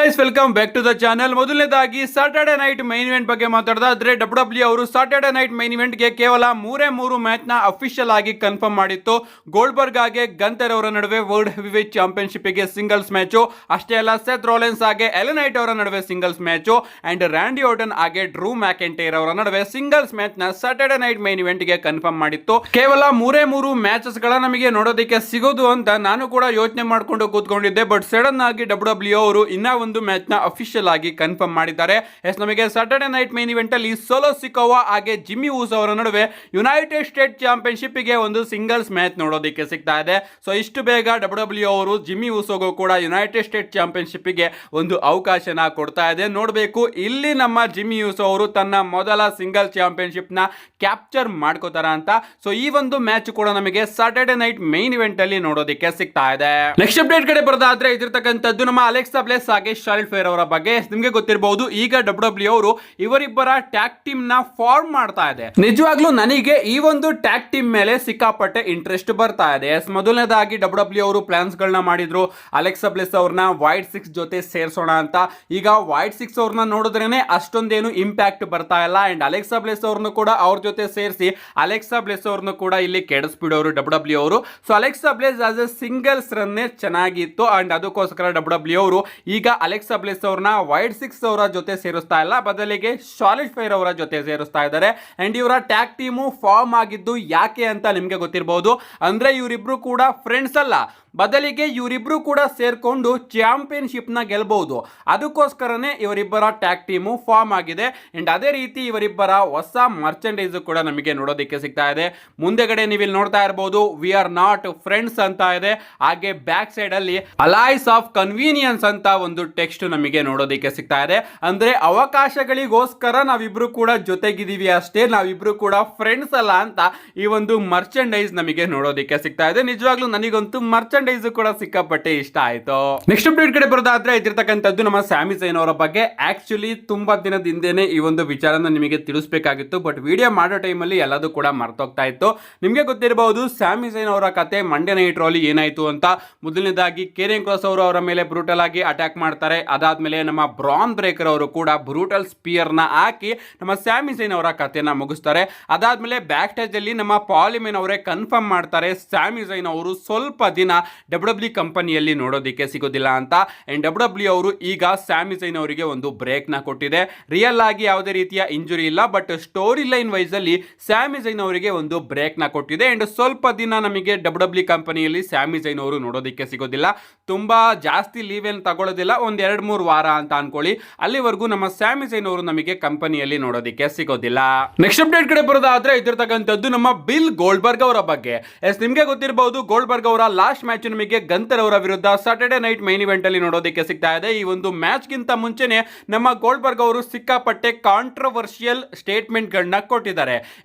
Guys, welcome back to the channel. ಮೊದಲನೇದಾಗಿ Saturday night main event ಬಗ್ಗೆ ಮಾತಾಡೋದಾದ್ರೆ W ಅವರು ಸಾಟರ್ಡೆ ನೈಟ್ ಮೈನ್ ಇವೆಂಟ್ ಗೆ ಕೇವಲ ಮೂರು ಮ್ಯಾಚ್ ನ ಅಫಿಷಿಯಲ್ ಆಗಿ ಕನ್ಫರ್ಮ್ ಮಾಡಿತ್ತು. ಗೋಲ್ಡ್ಬರ್ಗ್ ಹಾಗೆ ಗಂತರ್ ಅವರ ನಡುವೆ ವರ್ಲ್ಡ್ ಹೆವಿವೇಟ್ ಚಾಂಪಿಯನ್ಶಿಪ್ ಗೆ ಸಿಂಗಲ್ಸ್ ಮ್ಯಾಚ್, ಅಷ್ಟೇ ಅಲ್ಲ ಸೆತ್ ರೋಲೆನ್ಸ್ ಹಾಗೆ ಎಲೆನ್ ನೈಟ್ ಅವರ ನಡುವೆ ಸಿಂಗಲ್ಸ್ ಮ್ಯಾಚ್ ಅಂಡ್ ರ್ಯಾಂಡಿ ಆರ್ಟನ್ ಹಾಗೆ ಡ್ರೂ ಮ್ಯಾಕೆಂಟೈರ್ ಅವರ ನಡುವೆ ಸಿಂಗಲ್ಸ್ ಮ್ಯಾಚ್ ನ ಸಾಟರ್ಡೆ ನೈಟ್ ಮೈನ್ ಇವೆಂಟ್ ಗೆ ಕನ್ಫರ್ಮ್ ಮಾಡಿತ್ತು. ಕೇವಲ ಮೂರು ಮ್ಯಾಚಸ್ ಗಳ ನಮಗೆ ನೋಡೋದಕ್ಕೆ ಸಿಗೋದು ಅಂತ ನಾನು ಕೂಡ ಯೋಚನೆ ಮಾಡ್ಕೊಂಡು ಕೂತ್ಕೊಂಡಿದ್ದೆ. ಬಟ್ ಸಡನ್ ಆಗಿ ಡಬ್ಲ್ಯೂ ಅವರು ಇನ್ನ ಒಂದು ಮ್ಯಾಚ್ ನ ಅಫಿಷಿಯಲ್ ಆಗಿ ಕನ್ಫರ್ಮ್ ಮಾಡಿದ್ದಾರೆ. ನಮಗೆ ಸಾಟರ್ಡೆ ನೈಟ್ ಮೈನ್ ಇವೆಂಟ್ ಅಲ್ಲಿ ಸೋಲೋ ಸಿಕೋವಾ ಹಾಗೆ ಜಿಮ್ಮಿ ಊಸೋ ಅವರ ನಡುವೆ ಯುನೈಟೆಡ್ ಸ್ಟೇಟ್ ಚಾಂಪಿಯನ್ಶಿಪ್ ಗೆ ಒಂದು ಸಿಂಗಲ್ಸ್ ಮ್ಯಾಚ್ ನೋಡೋದಕ್ಕೆ ಸಿಗ್ತಾ ಇದೆ. ಸೊ ಇಷ್ಟು ಬೇಗ ಡಬ್ಲ್ಯೂ ಅವರು ಜಿಮ್ಮಿ ಊಸೋಗೂ ಕೂಡ ಯುನೈಟೆಡ್ ಸ್ಟೇಟ್ ಚಾಂಪಿಯನ್ಶಿಪ್ ಗೆ ಒಂದು ಅವಕಾಶನ ಕೊಡ್ತಾ ಇದೆ. ನೋಡಬೇಕು ಇಲ್ಲಿ ನಮ್ಮ ಜಿಮ್ಮಿ ಊಸೋ ಅವರು ತನ್ನ ಮೊದಲ ಸಿಂಗಲ್ ಚಾಂಪಿಯನ್ಶಿಪ್ ನ ಕ್ಯಾಪ್ಚರ್ ಮಾಡ್ಕೋತಾರ ಅಂತ. ಸೊ ಈ ಒಂದು ಮ್ಯಾಚ್ ಕೂಡ ನಮಗೆ ಸಾಟರ್ಡೆ ನೈಟ್ ಮೈನ್ ಇವೆಂಟ್ ಅಲ್ಲಿ ನೋಡೋದಕ್ಕೆ ಸಿಗ್ತಾ ಇದೆ. ನೆಕ್ಸ್ಟ್ ಅಪ್ಡೇಟ್ ಕಡೆ ಬರೋದಾದ್ರೆ ಇದಿರ್ತಕ್ಕಂಥದ್ದು ನಮ್ಮ ಅಲೆಕ್ಸಾ ಬ್ಲೆಸ್ ಹಾಗೆ ಶಾರ್ಲೆಟ್ ಫ್ಲೇರ್ ಅವರ ಬಗ್ಗೆ. ನಿಮಗೆ ಗೊತ್ತಿರಬಹುದು, ಈಗ ಡಬ್ಲ್ಯೂ ಅವರು ಇವರಿಬ್ಬರ ಟ್ಯಾಗ್ ಟೀಮ್ ನ ಫಾರ್ಮ್ ಮಾಡ್ತಾ ಇದೆ. ನಿಜವಾಗ್ಲೂ ನನಗೆ ಈ ಒಂದು ಟ್ಯಾಗ್ ಟೀಮ್ ಮೇಲೆ ಸಿಕ್ಕಾಪಟ್ಟೆ ಇಂಟ್ರೆಸ್ಟ್ ಬರ್ತಾ ಇದೆ. ಮೊದಲನೇದಾಗಿ ಡಬ್ಲ್ಯೂ ಅವರು ಪ್ಲಾನ್ಸ್ ಗಳನ್ನ ಮಾಡಿದ್ರು, ಅಲೆಕ್ಸಾ ಬ್ಲೆಸ್ ಅವ್ರನ್ನ ವೈಟ್ ಸಿಕ್ಸ್ ಜೊತೆ ಸೇರಿಸೋಣ ಅಂತ. ಈಗ ವೈಟ್ ಸಿಕ್ಸ್ ಅವ್ರನ್ನ ನೋಡಿದ್ರೇನೆ ಅಷ್ಟೊಂದೇನು ಇಂಪ್ಯಾಕ್ಟ್ ಬರ್ತಾ ಇಲ್ಲ. ಅಂಡ್ ಅಲೆಕ್ಸಾ ಬ್ಲೆಸ್ ಅವ್ರನ್ನು ಕೂಡ ಅವ್ರ ಜೊತೆ ಸೇರಿಸಿ ಅಲೆಕ್ಸಾ ಬ್ಲೆಸ್ ಅವ್ರನ್ನು ಕೂಡ ಇಲ್ಲಿ ಕೆಡಿಸ್ಬಿಡೋರು ಡಬ್ಲ್ಯೂ ಅವರು. So Alexa bless as a singles ರನ್ನೇ ಚೆನ್ನಾಗಿತ್ತು ಅಂಡ್ ಅದಕ್ಕೋಸ್ಕರ ಡಬ್ಲ್ಯೂ ಅವರು ಈಗ ಅಲೆಕ್ಸಾ ಬ್ಲೆಸ್ ಅವ್ರನ್ನ ವೈಟ್ ಸಿಕ್ಸ್ ಅವರ ಜೊತೆ ಸೇರಿಸ್ತಾ ಇಲ್ಲ, ಬದಲಿಗೆ ಶಾರ್ಲೆಟ್ ಫ್ಲೇರ್ ಅವರ ಜೊತೆ ಸೇರಿಸ್ತಾ ಇದ್ದಾರೆ. ಅಂಡ್ ಇವರ ಟ್ಯಾಗ್ ಟೀಮು ಫಾರ್ಮ್ ಆಗಿದ್ದು ಯಾಕೆ ಅಂತ ನಿಮಗೆ ಗೊತ್ತಿರಬಹುದು. ಅಂದ್ರೆ ಇವರಿಬ್ರು ಕೂಡ ಫ್ರೆಂಡ್ಸ್ ಅಲ್ಲ, ಬದಲಿಗೆ ಇವರಿಬ್ರು ಕೂಡ ಸೇರ್ಕೊಂಡು ಚಾಂಪಿಯನ್ಶಿಪ್ ನ ಗೆಲ್ಬಹುದು. ಅದಕ್ಕೋಸ್ಕರನೇ ಇವರಿಬ್ಬರ ಟ್ಯಾಗ್ ಟೀಮು ಫಾರ್ಮ್ ಆಗಿದೆ. ಅಂಡ್ ಅದೇ ರೀತಿ ಇವರಿಬ್ಬರ ಹೊಸ ಮರ್ಚೆಂಡೈಸ್ ಕೂಡ ನಮಗೆ ನೋಡೋದಕ್ಕೆ ಸಿಗ್ತಾ ಇದೆ. ಮುಂದೆಗಡೆ ನೀವು ಇಲ್ಲಿ ನೋಡ್ತಾ ಇರಬಹುದು, ವಿ ಆರ್ ನಾಟ್ ಫ್ರೆಂಡ್ಸ್ ಅಂತ ಇದೆ. ಹಾಗೆ ಬ್ಯಾಕ್ ಸೈಡ್ ಅಲ್ಲಿ ಅಲೈಸ್ ಆಫ್ ಕನ್ವೀನಿಯನ್ಸ್ ಅಂತ ಒಂದು ಟೆಕ್ಸ್ಟ್ ನಮಗೆ ನೋಡೋದಕ್ಕೆ ಸಿಗ್ತಾ ಇದೆ. ಅಂದ್ರೆ ಅವಕಾಶಗಳಿಗೋಸ್ಕರ ನಾವಿಬ್ರು ಕೂಡ ಜೊತೆಗಿದ್ದೀವಿ ಅಷ್ಟೇ, ನಾವಿಬ್ರು ಕೂಡ ಫ್ರೆಂಡ್ಸ್ ಅಲ್ಲ ಅಂತ ಈ ಒಂದು ಮರ್ಚೆಂಡೈಸ್ ನಮಗೆ ನೋಡೋದಕ್ಕೆ ಸಿಗ್ತಾ ಇದೆ. ನಿಜವಾಗ್ಲೂ ನನಗಂತೂ ಮರ್ಚೆಂಡೈಸ್ ಕೂಡ ಸಿಕ್ಕಾಪಟ್ಟೆ ಇಷ್ಟ ಆಯ್ತು. ನೆಕ್ಸ್ಟ್ ಅಪ್ಡೇಟ್ ಕಡೆ ಬರೋದಾದ್ರೆ ಇದಿರ್ತಕ್ಕಂಥದ್ದು ನಮ್ಮ ಸ್ಯಾಮಿ ಝೈನ್ ಅವರ ಬಗ್ಗೆ. ಆಕ್ಚುಲಿ ತುಂಬಾ ದಿನದ ಹಿಂದೆನೆ ಈ ಒಂದು ವಿಚಾರನ ನಿಮಗೆ ತಿಳಿಸಬೇಕಾಗಿತ್ತು, ಬಟ್ ವಿಡಿಯೋ ಮಾಡೋ ಟೈಮಲ್ಲಿ ಎಲ್ಲದೂ ಕೂಡ ಮರ್ತೋಗ್ತಾ ಇತ್ತು. ನಿಮಗೆ ಗೊತ್ತಿರಬಹುದು ಸ್ಯಾಮಿ ಝೈನ್ ಅವರ ಕತೆ ಮಂಡೇ ನೈಟ್ ರಲ್ಲಿ ಏನಾಯ್ತು ಅಂತ. ಮೊದಲನೇದಾಗಿ ಕೇರಿಯನ್ ಕ್ರಾಸ್ ಅವರು ಅವರ ಮೇಲೆ ಬ್ರೂಟಲ್ ಆಗಿ ಅಟ್ಯಾಕ್ ಮಾಡ್ತಾರೆ. ಅದಾದ್ಮೇಲೆ ನಮ್ಮ ಬ್ರಾನ್ ಬ್ರೇಕರ್ ಅವರು ಕೂಡ ಬ್ರೂಟಲ್ ಸ್ಪಿಯರ್ ನ ಹಾಕಿ ನಮ್ಮ ಸ್ಯಾಮಿ ಝೈನ್ ಅವರ ಕಥೆನ ಮುಗಿಸ್ತಾರೆ. ಅದಾದ್ಮೇಲೆ ಬ್ಯಾಕ್ ಸ್ಟೇಜ್ ಅಲ್ಲಿ ನಮ್ಮ ಪಾಲಿಮೆನ್ ಅವರೇ ಕನ್ಫರ್ಮ್ ಮಾಡ್ತಾರೆ ಸ್ಯಾಮಿ ಝೈನ್ ಅವರು ಸ್ವಲ್ಪ ದಿನ ಡಬ್ಲ್ಯೂ ಕಂಪನಿಯಲ್ಲಿ ನೋಡೋದಕ್ಕೆ ಸಿಗೋದಿಲ್ಲ ಅಂತ. ಅಂಡ್ ಡಬ್ಲ್ಯೂ ಅವರು ಈಗ ಸ್ಯಾಮಿ ಝೈನ್ ಅವರಿಗೆ ಒಂದು ಬ್ರೇಕ್ ನ ಕೊಟ್ಟಿದೆ. ರಿಯಲ್ ಆಗಿ ಯಾವುದೇ ರೀತಿಯ ಇಂಜುರಿ ಇಲ್ಲ, ಬಟ್ ಸ್ಟೋರಿ ಲೈನ್ ವೈಸ್ ಅಲ್ಲಿ ಸ್ಯಾಮಿ ಝೈನ್ ಅವರಿಗೆ ಒಂದು ಬ್ರೇಕ್ ನ ಕೊಟ್ಟಿದೆ. ಅಂಡ್ ಸ್ವಲ್ಪ ದಿನ ನಮಗೆ ಡಬ್ಲ್ಯೂ ಕಂಪನಿಯಲ್ಲಿ ಸ್ಯಾಮಿ ಝೈನ್ ಅವರು ನೋಡೋದಕ್ಕೆ ಸಿಗೋದಿಲ್ಲ. ತುಂಬಾ ಜಾಸ್ತಿ ಲೀವ್ ಏನು ತಗೊಳ್ಳೋದಿಲ್ಲ, ಒಂದ್ 2-3 ವಾರ ಅಂತ ಅನ್ಕೊಳ್ಳಿ. ಅಲ್ಲಿವರೆಗೂ ನಮ್ಮ ಸ್ಯಾಮಿ ಝೈನ್ ಅವರು ನಮಗೆ ಕಂಪನಿಯಲ್ಲಿ ನೋಡೋದಕ್ಕೆ ಸಿಗೋದಿಲ್ಲ. ನೆಕ್ಸ್ಟ್ ಅಪ್ಡೇಟ್ ಕಡೆ ಬರೋದಾದ್ರೆ ಇದಿರ್ತಕ್ಕಂಥದ್ದು ನಮ್ಮ ಬಿಲ್ ಗೋಲ್ಡ್ಬರ್ಗ್ ಅವರ ಬಗ್ಗೆ. ನಿಮಗೆ ಗೊತ್ತಿರಬಹುದು, ಗೋಲ್ಡ್ಬರ್ಗ್ ಅವರ ಲಾಸ್ಟ್ ಮ್ಯಾಚ್ ನಮಗೆ ಗಂತರ್ ಅವರ ವಿರುದ್ಧ ಸಾಟರ್ಡೆ ನೈಟ್ ಮೈನ್ ಇವೆಂಟ್ ಅಲ್ಲಿ ನೋಡೋದಕ್ಕೆ ಸಿಗ್ತಾ ಇದೆ. ಈ ಒಂದು ಮ್ಯಾಚ್ ಗಿಂತ ಮುಂಚೆನೆ ನಮ್ಮ ಗೋಲ್ಡ್ಬರ್ಗ್ ಅವರು ಸಿಕ್ಕಾಪಟ್ಟೆ ಕಾಂಟ್ರವರ್ಷಿಯಲ್ ಸ್ಟೇಟ್ಮೆಂಟ್ ಗಳನ್ನ ಕೊಟ್ಟಿದ್ದಾರೆ.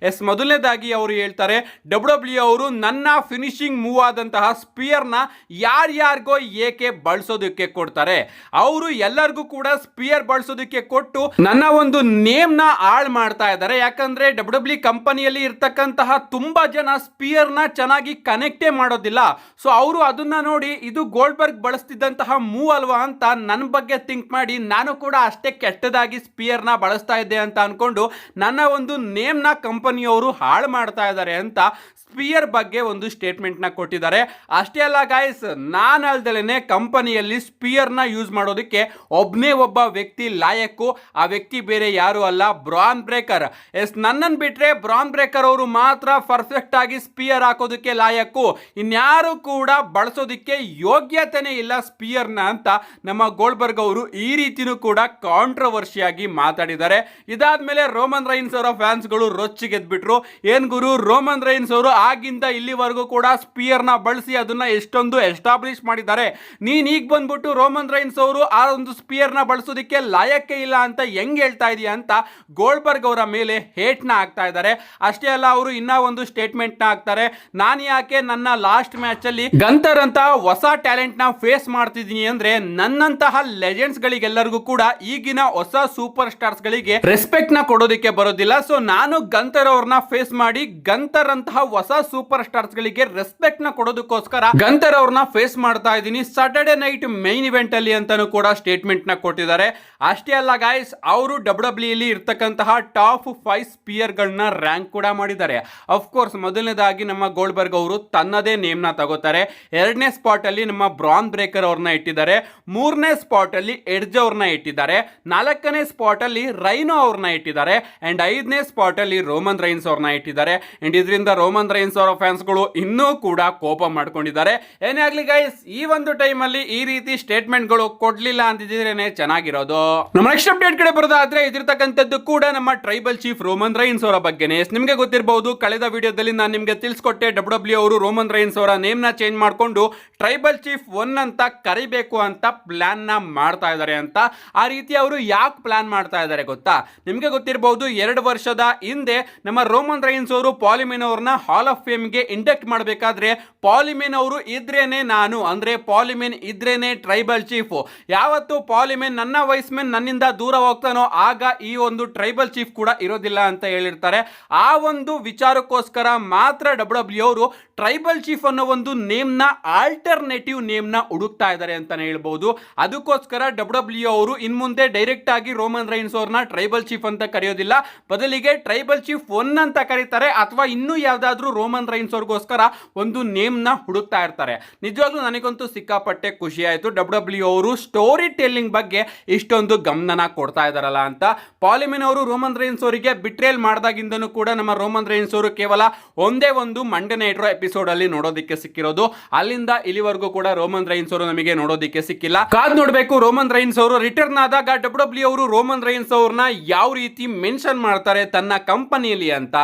ಮೊದಲನೇದಾಗಿ ಅವರು ಹೇಳ್ತಾರೆ, ಡಬ್ಲ್ಯೂ ಅವರು ನನ್ನ ಫಿನಿಶಿಂಗ್ ಮೂವ್ ಆದಂತಹ ಸ್ಪಿಯರ್ ನ ಯಾರ್ಯಾರಿಗೋ ಏಕೆ ಬಳಸೋದಕ್ಕೆ ಕೊಡ್ತಾರೆ, ಅವರು ಎಲ್ಲರಿಗೂ ಕೂಡ ಸ್ಪಿಯರ್ ಬಳಸೋದಕ್ಕೆ ಕೊಟ್ಟು ನನ್ನ ಒಂದು ನೇಮ್ ನ ಹಾಳು ಮಾಡ್ತಾ ಇದ್ದಾರೆ. ಯಾಕಂದ್ರೆ ಡಬ್ಲ್ಯೂ ಕಂಪನಿಯಲ್ಲಿ ಇರ್ತಕ್ಕಂತಹ ತುಂಬಾ ಜನ ಸ್ಪಿಯರ್ ನ ಚೆನ್ನಾಗಿ ಕನೆಕ್ಟೇ ಮಾಡೋದಿಲ್ಲ. ಸೊ ಅವರು ಅದನ್ನ ನೋಡಿ ಇದು ಗೋಲ್ಡ್ಬರ್ಗ್ ಬಳಸ್ತಿದ್ದಂತಹ ಮೂವ್ ಅಲ್ವಾ ಅಂತ ನನ್ನ ಬಗ್ಗೆ ಥಿಂಕ್ ಮಾಡಿ ನಾನು ಕೂಡ ಅಷ್ಟೇ ಕೆಟ್ಟದಾಗಿ ಸ್ಪಿಯರ್ ನ ಬಳಸ್ತಾ ಇದ್ದೆ ಅಂತ ಅನ್ಕೊಂಡು ನನ್ನ ಒಂದು ನೇಮ್ ನ ಕಂಪನಿಯವರು ಹಾಳು ಮಾಡ್ತಾ ಇದ್ದಾರೆ ಅಂತ ಸ್ಪಿಯರ್ ಬಗ್ಗೆ ಒಂದು ಸ್ಟೇಟ್ಮೆಂಟ್ ನ ಕೊಟ್ಟಿದ್ದಾರೆ. ಅಷ್ಟೇ ಅಲ್ಲ ಗಾಯ್ಸ್, ನಾನು ಅಲ್ದಲೇನೆ ಕಂಪನಿಯಲ್ಲಿ ಸ್ಪಿಯರ್ ನ ಯೂಸ್ ಮಾಡೋದಕ್ಕೆ ಒಬ್ಬ ವ್ಯಕ್ತಿ ಲಾಯಕ್ಕು. ಆ ವ್ಯಕ್ತಿ ಬೇರೆ ಯಾರು ಅಲ್ಲ, ಬ್ರಾನ್ ಬ್ರೇಕರ್. ನನ್ನನ್ನು ಬಿಟ್ರೆ ಬ್ರಾನ್ ಬ್ರೇಕರ್ ಅವರು ಮಾತ್ರ ಪರ್ಫೆಕ್ಟ್ ಆಗಿ ಸ್ಪಿಯರ್ ಹಾಕೋದಕ್ಕೆ ಲಾಯಕ್ಕು, ಇನ್ಯಾರು ಕೂಡ ಬಳಸೋದಕ್ಕೆ ಯೋಗ್ಯತೆನೇ ಇಲ್ಲ ಸ್ಪಿಯರ್ ನ ಅಂತ ನಮ್ಮ ಗೋಲ್ಡ್ಬರ್ಗ್ ಅವರು ಈ ರೀತಿನೂ ಕೂಡ ಕಾಂಟ್ರವರ್ಷಿಯಾಗಿ ಮಾತಾಡಿದ್ದಾರೆ. ಇದಾದ್ಮೇಲೆ ರೋಮನ್ ರೈನ್ಸ್ ಅವರ ಫ್ಯಾನ್ಸ್ ಗಳು ರೊಚ್ಚಿಗೆದ್ಬಿಟ್ರು. ಏನ್ ಗುರು, ರೋಮನ್ ರೈನ್ಸ್ ಅವರು ಆಗಿಂದ ಇಲ್ಲಿವರೆಗೂ ಕೂಡ ಸ್ಪಿಯರ್ ನ ಬಳಸಿ ಅದನ್ನ ಎಷ್ಟೊಂದು ಎಸ್ಟಾಬ್ಲಿಷ್ ಮಾಡಿದ್ದಾರೆ, ನೀನ್ ಈಗ ಬಂದ್ಬಿಟ್ಟು ರೋಮನ್ ರೈನ್ಸ್ ಅವರು ಆ ಒಂದು ಸ್ಪಿಯರ್ ನ ಬಳಸೋದಕ್ಕೆ ಲಾಯಕ್ಕೆ ಇಲ್ಲ ಅಂತ ಹೆಂಗ್ ಹೇಳ್ತಾ ಇದೀಯ ಅಂತ ಗೋಲ್ಡ್ಬರ್ಗ್ ಅವರ ಮೇಲೆ ಹೇಟ್ ನ ಹಾಕ್ತಾ ಇದ್ದಾರೆ. ಅಷ್ಟೇ ಅಲ್ಲ, ಅವರು ಇನ್ನ ಒಂದು ಸ್ಟೇಟ್ಮೆಂಟ್ ನ ಹಾಕ್ತಾರೆ, ನಾನು ಯಾಕೆ ನನ್ನ ಲಾಸ್ಟ್ ಮ್ಯಾಚ್ ಅಲ್ಲಿ ಗಂತರ್ ಗಂತರ್ ಅಂತ ಹೊಸ ಟ್ಯಾಲೆಂಟ್ ನ ಫೇಸ್ ಮಾಡ್ತಿದೀನಿ ಅಂದ್ರೆ ನನ್ನಂತಹ ಲೆಜೆಂಡ್ಸ್ ಗಳಿಗೆಲ್ಲರಿಗೂ ಕೂಡ ಈಗಿನ ಹೊಸ ಸೂಪರ್ ಸ್ಟಾರ್ಸ್ ಗಳಿಗೆ ರೆಸ್ಪೆಕ್ಟ್ ನ ಕೊಡೋದಕ್ಕೆ ಬರೋದಿಲ್ಲ. ಸೊ ನಾನು ಗಂತರ್ ಅವ್ರನ್ನ ಫೇಸ್ ಮಾಡಿ ಗಂತರ್ ಅಂತಹ ಹೊಸ ಸೂಪರ್ ಸ್ಟಾರ್ಸ್ ಗಳಿಗೆ ರೆಸ್ಪೆಕ್ಟ್ ನ ಕೊಡೋದಕ್ಕೋಸ್ಕರ ಗಂತರ್ ಅವ್ರನ್ನ ಫೇಸ್ ಮಾಡ್ತಾ ಇದ್ದೀನಿ ಸಾಟರ್ಡೆ ನೈಟ್ ಮೈನ್ ಇವೆಂಟ್ ಅಲ್ಲಿ ಅಂತಾನು ಕೂಡ ಸ್ಟೇಟ್ಮೆಂಟ್ ನ ಕೊಟ್ಟಿದ್ದಾರೆ. ಅಷ್ಟೇ ಅಲ್ಲ ಗಾಯ್ಸ್, ಅವರು ಡಬ್ಲ್ಯೂ ಅಲ್ಲಿ ಇರ್ತಕ್ಕಂತಹ ಟಾಪ್ 5 ಸ್ಪಿಯರ್ ಗಳನ್ನ ರ್ಯಾಂಕ್ ಕೂಡ ಮಾಡಿದ್ದಾರೆ. ಅಫ್ಕೋರ್ಸ್ ಮೊದಲನೇದಾಗಿ ನಮ್ಮ ಗೋಲ್ಡ್ಬರ್ಗ್ ಅವರು ತನ್ನದೇ ನೇಮ್ ನ ತಗೋತಾರೆ. ಎರಡನೇ ಸ್ಪಾಟ್ ಅಲ್ಲಿ ನಮ್ಮ ಬ್ರಾನ್ ಬ್ರೇಕರ್ ಅವ್ರನ್ನ ಇಟ್ಟಿದ್ದಾರೆ. ಮೂರನೇ ಸ್ಪಾಟ್ ಅಲ್ಲಿ ಎಡ್ಜ್ ಅವ್ರನ್ನ ಇಟ್ಟಿದ್ದಾರೆ. ನಾಲ್ಕನೇ ಸ್ಪಾಟ್ ಅಲ್ಲಿ ರೈನೋ ಅವ್ರನ್ನ ಇಟ್ಟಿದ್ದಾರೆ. ಅಂಡ್ ಐದನೇ ಸ್ಪಾಟ್ ಅಲ್ಲಿ ರೋಮನ್ ರೈನ್ಸ್ ಅವ್ರನ್ನ ಇಟ್ಟಿದ್ದಾರೆ. ಅಂಡ್ ಇದರಿಂದ ರೋಮನ್ ರೈನ್ಸ್ ಅವರ ಫ್ಯಾನ್ಸ್ ಗಳು ಇನ್ನೂ ಕೂಡ ಕೋಪ ಮಾಡ್ಕೊಂಡಿದ್ದಾರೆ. ಏನೇ ಆಗ್ಲಿ ಗೈಸ್, ಈ ಒಂದು ಟೈಮ್ ಅಲ್ಲಿ ಈ ರೀತಿ ಸ್ಟೇಟ್ಮೆಂಟ್ ಗಳು ಕೊಡ್ಲಿಲ್ಲ ಅಂತಿದ್ರೇನೆ ಚೆನ್ನಾಗಿರೋದು. ನಮ್ಮ ನೆಕ್ಸ್ಟ್ ಅಪ್ಡೇಟ್ ಕಡೆ ಬರೋದಾದ್ರೆ ಇದಿರ್ತಕ್ಕಂಥದ್ದು ಕೂಡ ನಮ್ಮ ಟ್ರೈಬಲ್ ಚೀಫ್ ರೋಮನ್ ರೈನ್ಸ್ ಅವರ ಬಗ್ಗೆನೇ. ನಿಮಗೆ ಗೊತ್ತಿರಬಹುದು, ಕಳೆದ ವಿಡಿಯೋದಲ್ಲಿ ನಾನು ನಿಮಗೆ ತಿಳಿಸ್ಕೊಟ್ಟೆ ಡಬ್ಲ್ಯೂ ಅವರು ರೋಮನ್ ರೈನ್ಸ್ ಅವರ ನೇಮ್ ನ ಚೇಂಜ್ ಮಾಡಿಕೊಂಡು ಟ್ರೈಬಲ್ ಚೀಫ್ 1 ಅಂತ ಕರಿಬೇಕು ಅಂತ ಪ್ಲಾನ್ ನ ಮಾಡ್ತಾ ಇದ್ದಾರೆ ಅಂತ. ಆ ರೀತಿ ಅವರು ಯಾಕೆ ಪ್ಲಾನ್ ಮಾಡ್ತಾ ಇದ್ದಾರೆ ಗೊತ್ತಾ? ನಿಮಗೆ ಗೊತ್ತಿರಬಹುದು, 2 ವರ್ಷದ ಹಿಂದೆ ನಮ್ಮ ರೋಮನ್ ರೈನ್ಸ್ ಅವರು ಪಾಲಿಮೆನ್ ಅವ್ರನ್ನ ಹಾಲ್ ಆಫ್ ಫೇಮ್ ಗೆ ಇಂಡಕ್ಟ್ ಮಾಡಬೇಕಾದ್ರೆ ಪಾಲಿಮೆನ್ ಅವರು ಇದ್ರೇನೆ ನಾನು, ಅಂದ್ರೆ ಪಾಲಿಮೆನ್ ಇದ್ರೇನೆ ಟ್ರೈಬಲ್ ಚೀಫ್. ಯಾವತ್ತು ಪಾಲಿಮೆನ್ ನನ್ನ ವೈಸ್ ಮೆನ್ ನನ್ನಿಂದ ದೂರ ಹೋಗ್ತಾನೋ ಆಗ ಈ ಒಂದು ಟ್ರೈಬಲ್ ಚೀಫ್ ಕೂಡ ಇರೋದಿಲ್ಲ ಅಂತ ಹೇಳಿರ್ತಾರೆ. ಆ ಒಂದು ವಿಚಾರಕ್ಕೋಸ್ಕರ ಮಾತ್ರ ಡಬ್ಲ್ಯೂ ಅವರು ಟ್ರೈಬಲ್ ಚೀಫ್ ಅನ್ನೋ ಒಂದು ನೇಮ್ ನ ಆಲ್ಟರ್ನೇಟಿವ್ ನೇಮ್ ನ ಹುಡುಕ್ತಾ ಇದ್ದಾರೆ ಅಂತಾನೆ ಹೇಳ್ಬಹುದು. ಅದಕ್ಕೋಸ್ಕರ ಡಬ್ಲ್ಯೂ ಅವರು ಇನ್ ಮುಂದೆ ಡೈರೆಕ್ಟ್ ಆಗಿ ರೋಮನ್ ರೈನ್ಸ್ ಅವ್ರನ್ನ ಟ್ರೈಬಲ್ ಚೀಫ್ ಅಂತ ಕರೆಯೋದಿಲ್ಲ, ಬದಲಿಗೆ ಟ್ರೈಬಲ್ ಚೀಫ್ 1 ಅಂತ ಕರೀತಾರೆ, ಅಥವಾ ಇನ್ನೂ ಯಾವ್ದಾದ್ರು ರೋಮನ್ ರೈನ್ಸ್ ಅವ್ರಿಗೋಸ್ಕರ ಒಂದು ನೇಮ್ ನ ಹುಡುಕ್ತಾ ಇರ್ತಾರೆ. ನಿಜವಾಗ್ಲೂ ನನಗಂತೂ ಸಿಕ್ಕಾಪಟ್ಟೆ ಖುಷಿ ಆಯ್ತು ಡಬ್ಲ್ಯೂ ಅವರು ಸ್ಟೋರಿ ಟೆಲ್ಲಿಂಗ್ ಬಗ್ಗೆ ಇಷ್ಟೊಂದು ಗಮನ ಕೊಡ್ತಾ ಇದಾರಲ್ಲ ಅಂತ. ಪಾಲಿಮೆನ್ ಅವರು ರೋಮನ್ ರೈನ್ಸ್ ಅವರಿಗೆ ಬಿಟ್ರೇಲ್ ಮಾಡಿದಾಗಿಂದನೂ ಕೂಡ ನಮ್ಮ ರೋಮನ್ ರೈನ್ಸ್ ಅವರು ಕೇವಲ ಒಂದೇ ಒಂದು ಮಂಡೇ ನೈಟ್ ರಾ ಎಪಿಸೋಡ್ ಅಲ್ಲಿ ನೋಡೋದಕ್ಕೆ ಸಿಕ್ಕಿರೋದು. ಅಲ್ಲಿಂದ ಇಲ್ಲಿವರೆಗೂ ಕೂಡ ರೋಮನ್ ರೈನ್ಸ್ ಅವರು ನಮಗೆ ನೋಡೋದಕ್ಕೆ ಸಿಕ್ಕಿಲ್ಲ. ಕಾದ್ ನೋಡ್ಬೇಕು ರೋಮನ್ ರೈನ್ಸ್ ಅವರು ರಿಟರ್ನ್ ಆದಾಗ ಡಬ್ಲ್ಯೂ ಅವರು ರೋಮನ್ ರೈನ್ಸ್ ಅವ್ರನ್ನ ಯಾವ ರೀತಿ ಮೆನ್ಷನ್ ಮಾಡ್ತಾರೆ ತನ್ನ ಕಂಪನಿಯಲ್ಲಿ ಅಂತ.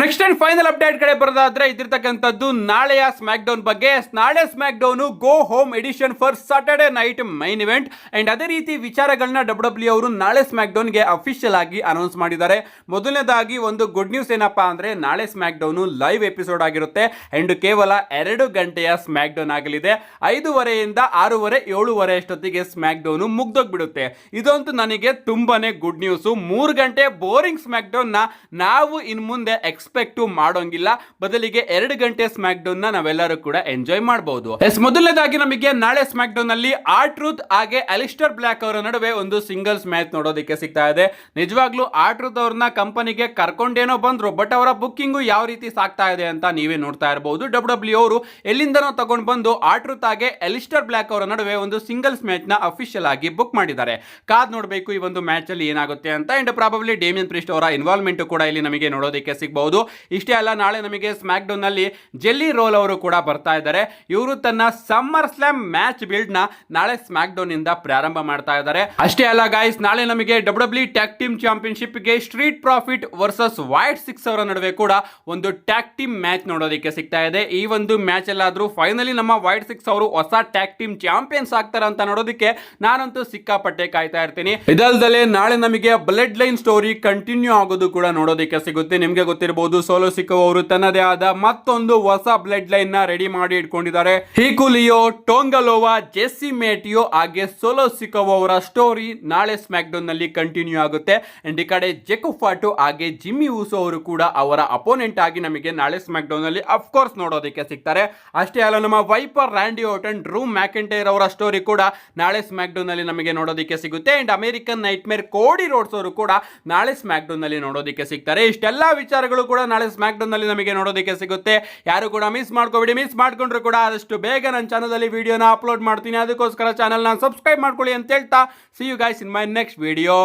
ನೆಕ್ಸ್ಟ್ ಅಂಡ್ ಫೈನಲ್ ಅಪ್ಡೇಟ್ ಕಡೆ ಬರೋದಾದ್ರೆ ಇದಿರ್ತಕ್ಕಂಥದ್ದು ನಾಳೆಯ ಸ್ಮ್ಯಾಕ್ ಡೌನ್ ಬಗ್ಗೆ. ನಾಳೆ smack down go home edition for Saturday night main event. And ಅದೇ ರೀತಿ ವಿಚಾರಗಳನ್ನ ಡಬ್ಲ್ಯೂ ಅವರು ನಾಳೆ ಸ್ಮ್ಯಾಕ್ ಡೌನ್ ಗೆ ಅಫಿಷಿಯಲ್ ಆಗಿ ಅನೌನ್ಸ್ ಮಾಡಿದ್ದಾರೆ. ಮೊದಲನೇದಾಗಿ ಒಂದು ಗುಡ್ ನ್ಯೂಸ್ ಏನಪ್ಪಾ ಅಂದ್ರೆ ನಾಳೆ ಸ್ಮ್ಯಾಕ್ ಡೌನ್ ಲೈವ್ ಎಪಿಸೋಡ್ ಆಗಿರುತ್ತೆ. ಅಂಡ್ ಕೇವಲ 2 ಗಂಟೆಯ ಸ್ಮ್ಯಾಕ್ ಡೌನ್ ಆಗಲಿದೆ. 5:30 6:30 7:30 ಅಷ್ಟೊತ್ತಿಗೆ ಸ್ಮ್ಯಾಕ್ ಡೌನ್ ಮುಗ್ದೋಗ್ಬಿಡುತ್ತೆ. ಇದಂತೂ ನನಗೆ ತುಂಬಾನೇ ಗುಡ್ ನ್ಯೂಸ್. 3 ಗಂಟೆ ಬೋರಿಂಗ್ ಸ್ಮ್ಯಾಕ್ ಡೌನ್ ನ ನಾವು ಇನ್ ಮುಂದೆ ಎಕ್ಸ್ಪೆಕ್ಟ್ ಮಾಡೋಂಗಿಲ್ಲ, ಬದಲಿಗೆ 2 ಗಂಟೆ ಸ್ಮ್ಯಾಕ್ ಡೌನ್ ನ ನಾವೆಲ್ಲರೂ ಕೂಡ ಎಂಜಾಯ್ ಮಾಡಬಹುದು. ಮೊದಲನೇದಾಗಿ ನಮಗೆ ನಾಳೆ ಸ್ಮ್ಯಾಕ್ ಡೌನ್ ಅಲ್ಲಿ ಆರ್-ಟ್ರೂತ್ ಹಾಗೆ ಅಲಿಸ್ಟರ್ ಬ್ಲ್ಯಾಕ್ ಅವರ ನಡುವೆ ಒಂದು ಸಿಂಗಲ್ಸ್ ಮ್ಯಾಚ್ ನೋಡೋದಕ್ಕೆ ಸಿಗ್ತಾ ಇದೆ. ನಿಜವಾಗ್ಲೂ ಆರ್-ಟ್ರೂತ್ ಅವ್ರನ್ನ ಕಂಪನಿಗೆ ಕರ್ಕೊಂಡೇನೋ ಬಂದ್ರು, ಬಟ್ ಅವರ ಬುಕ್ಕಿಂಗ್ ಯಾವ ರೀತಿ ಸಾಗ್ತಾ ಇದೆ ಅಂತ ನೀವೇ ನೋಡ್ತಾ ಇರಬಹುದು. ಡಬ್ಲ್ಯೂ ಅವರು ಎಲ್ಲಿಂದನೋ ತಗೊಂಡು ಬಂದು ಆರ್-ಟ್ರೂತ್ ಹಾಗೆ ಅಲಿಸ್ಟರ್ ಬ್ಲ್ಯಾಕ್ ಅವರ ನಡುವೆ ಒಂದು ಸಿಂಗಲ್ಸ್ ಮ್ಯಾಚ್ ನ ಅಫಿಷಿಯಲ್ ಆಗಿ ಬುಕ್ ಮಾಡಿದ್ದಾರೆ. ಕಾದ್ ನೋಡಬೇಕು ಈ ಒಂದು ಮ್ಯಾಚ್ ಅಲ್ಲಿ ಏನಾಗುತ್ತೆ ಅಂತ. ಅಂಡ್ ಪ್ರಾಬಬ್ಲಿ ಡೇಮಿಯನ್ ಪ್ರಿಸ್ಟ್ ಅವರ ಇನ್ವಾಲ್ವ್ಮೆಂಟ್ ಕೂಡ ಇಲ್ಲಿ ನಮಗೆ ನೋಡೋದಕ್ಕೆ ಸಿಗಬಹುದು. ಇಷ್ಟೇ ಅಲ್ಲ, ನಾಳೆ ನಮಗೆ ಸ್ಮ್ಯಾಕ್ ಡೌನ್ ನಲ್ಲಿ ಜೆಲ್ಲಿ ರೋಲ್ ಅವರು ಕೂಡ ಬರ್ತಾ ಇದ್ದಾರೆ. ಇವರು ತನ್ನ ಸಮ್ಮರ್ ಸ್ಲಾಮ್ ಮ್ಯಾಚ್ ಬಿಲ್ಡ್ ನ ನಾಳೆ ಸ್ಮ್ಯಾಕ್ ಡೌನ್ ಇಂದ ಪ್ರಾರಂಭ ಮಾಡ್ತಾ ಇದ್ದಾರೆ. ಅಷ್ಟೇ ಅಲ್ಲ ಗಾಯ್ಸ್, ನಾಳೆ ನಮಗೆ ಡಬ್ಲ್ಯೂ ಟ್ಯಾಗ್ ಟೀಮ್ ಚಾಂಪಿಯನ್ಶಿಪ್ ಗೆ ಸ್ಟ್ರೀಟ್ ಪ್ರಾಫಿಟ್ ವರ್ಸಸ್ ವೈಟ್ 6 ಅವರ ನಡುವೆ ಕೂಡ ಒಂದು ಟ್ಯಾಗ್ ಟೀಮ್ ಮ್ಯಾಚ್ ನೋಡೋದಕ್ಕೆ ಸಿಗ್ತಾ ಇದೆ. ಈ ಒಂದು ಮ್ಯಾಚ್ ಅಲ್ಲಾದ್ರೂ ಫೈನಲಿ ನಮ್ಮ ವೈಟ್ 6 ಅವರು ಹೊಸ ಟ್ಯಾಗ್ ಟೀಮ್ ಚಾಂಪಿಯನ್ಸ್ ಆಗ್ತಾರೆ ಅಂತ ನೋಡೋದಕ್ಕೆ ನಾನಂತೂ ಸಿಕ್ಕಾಪಟ್ಟೆ ಕಾಯ್ತಾ ಇರ್ತೀನಿ. ಇದಲ್ದಲೆ ನಾಳೆ ನಮಗೆ ಬ್ಲಡ್ ಲೈನ್ ಸ್ಟೋರಿ ಕಂಟಿನ್ಯೂ ಆಗೋದು ಕೂಡ ನೋಡೋದಕ್ಕೆ ಸಿಗುತ್ತೆ. ನಿಮ್ಗೆ ಗೊತ್ತಿರಬಹುದು, ಸೋಲೋ ಸಿಕೋ ಅವರು ತನ್ನದೇ ಆದ ಮತ್ತೊಂದು ಹೊಸ ಬ್ಲಡ್ ಲೈನ್ ನ ರೆಡಿ ಮಾಡಿ ಇಟ್ಕೊಂಡಿದ್ದಾರೆ. ಹಿಕುಲಿಯೋ, ಟೊಂಗಲೋವಾ, ಜೆಸ್ಸಿ ಮೇಟಿಯೋ ಹಾಗೆ ಸೋಲೋ ಸಿಕೋ ಅವರ ಸ್ಟೋರಿ ನಾಳೆ ಸ್ಮ್ಯಾಕ್ ಡೌನ್ ನಲ್ಲಿ ಕಂಟಿನ್ಯೂ ಆಗುತ್ತೆ. ಅಂಡ್ ಈ ಕಡೆ ಜೆಕುಫಾಟು ಹಾಗೆ ಜಿಮ್ಮಿ ಊಸೋ ಅವರು ಕೂಡ ಅವರ ಅಪೋನೆಂಟ್ ಆಗಿ ನಮಗೆ ನಾಳೆ ಸ್ಮ್ಯಾಕ್ ಡೌನ್ ಅಲ್ಲಿ ಅಫ್ಕೋರ್ಸ್ ನೋಡೋದಕ್ಕೆ ಸಿಗ್ತಾರೆ. ಅಷ್ಟೇ ಅಲ್ಲ, ನಮ್ಮ ವೈಪರ್, ರ್ಯಾಂಡಿ ಓರ್ಟನ್, ಡ್ರೂ ಮ್ಯಾಕೆಂಟೈರ್ ಅವರ ಸ್ಟೋರಿ ಕೂಡ ನಾಳೆ ಸ್ಮ್ಯಾಕ್ ಡೌನ್ ಅಲ್ಲಿ ನಮಗೆ ನೋಡೋದಕ್ಕೆ ಸಿಗುತ್ತೆ. ಅಂಡ್ ಅಮೆರಿಕನ್ ನೈಟ್ ಮೇರ್ ಕೋಡಿ ರೋಡ್ಸ್ ಅವರು ಕೂಡ ನಾಳೆ ಸ್ಮ್ಯಾಕ್ ಡೌನ್ ಅಲ್ಲಿ ನೋಡೋದಕ್ಕೆ ಸಿಗ್ತಾರೆ. ಇಷ್ಟೆಲ್ಲಾ ವಿಚಾರಗಳು ಕೂಡ ನಾಳೆ ಸ್ಮ್ಯಾಕ್ ಡೌನ್ ಅಲ್ಲಿ ನಮಗೆ ನೋಡೋದಕ್ಕೆ ಸಿಗುತ್ತೆ. ಯಾರು ಕೂಡ ಮಿಸ್ ಮಾಡ್ಕೋಬೇಡಿ. ಮಿಸ್ ಮಾಡ್ಕೊಂಡ್ರು ಕೂಡ ಆದಷ್ಟು ಬೇಗ ನನ್ನ ಚಾನಲ್ ಅಲ್ಲಿ ವಿಡಿಯೋನ ಅಪ್ಲೋಡ್ ಮಾಡ್ತೀನಿ. ಅದಕ್ಕೋಸ್ಕರ ಚಾನಲ್ ನ ಸಬ್ಸ್ಕ್ರೈಬ್ ಮಾಡ್ಕೊಳ್ಳಿ ಅಂತ ಹೇಳ್ತಾ, see you guys in my next video.